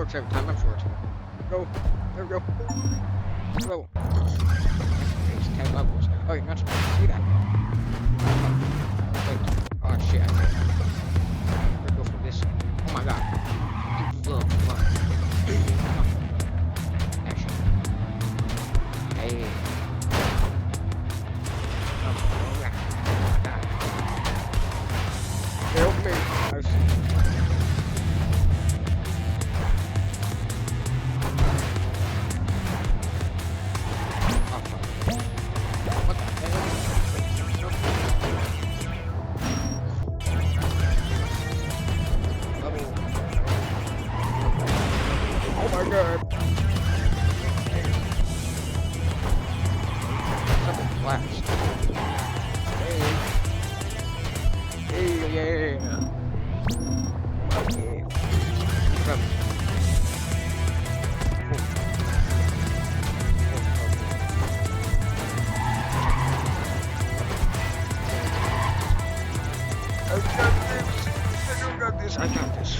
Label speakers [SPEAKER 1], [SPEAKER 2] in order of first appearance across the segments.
[SPEAKER 1] works every time, I'm sure it's go. There we go. Level. It's 10 levels. Oh, you're not supposed to see that. Wait. Oh shit, I can't. Let's go for this. Oh my god. Look. Actually. Hey. Oh god. Help me. I see. I got this.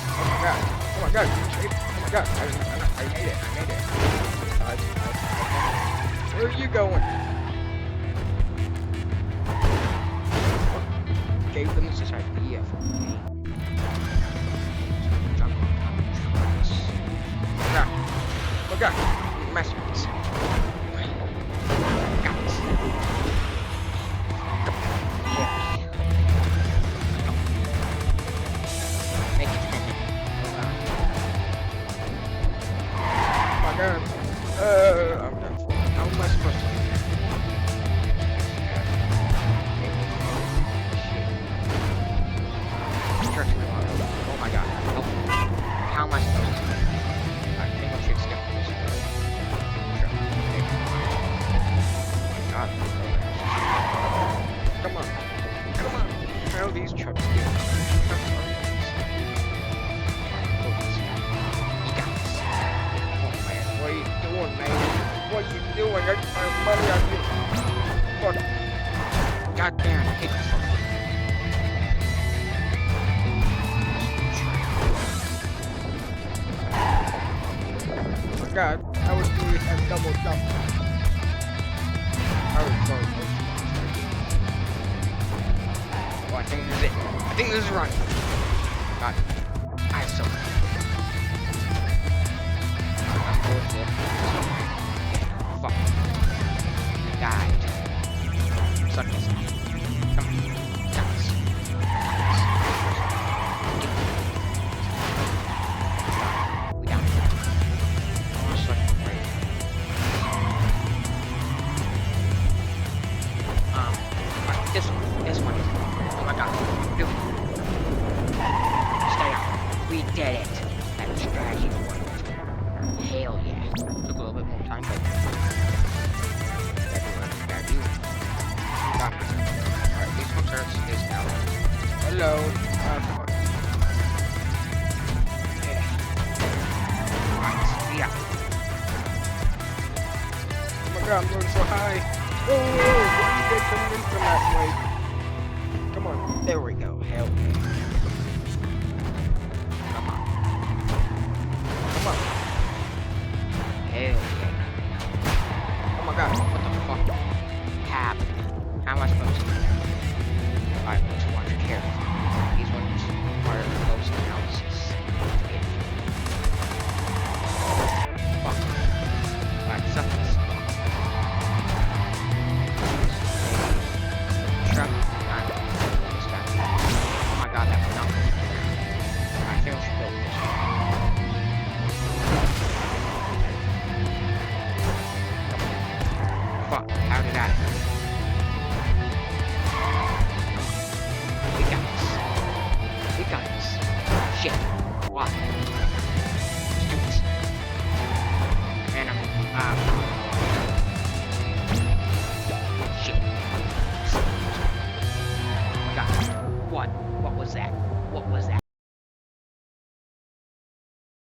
[SPEAKER 1] Oh my god. Oh my god. I made it. Where are you going? Gave them this idea for the game. Oh god. Masterpiece. I'm done for. How am I supposed to do that? Oh my god. Help me. How am I supposed to do that? I think I should skip this. Sure. Oh my god. Come on. How are these trucks doing? What are you doing, man? What are you doing? I just found money on you. Fuck. God damn, I hate this fucking thing. Oh my god, how would you have double jump? Oh, I think this is it. I think this is right. God. I have so much. Fuck. I died. Suck this. Come on. Guys. We died. Oh, such a great. Alright, this one. Oh my god. Do it. Stay out. We did it. That strategy worked. Hell yeah. Took a little bit more time, but alright, these ones are spaced out. Hello. Fuck. Yeah. Alright, speed up. Oh my god, I'm going so high. Oh, why did they come in from that way? Come on. There we go. Hell yeah.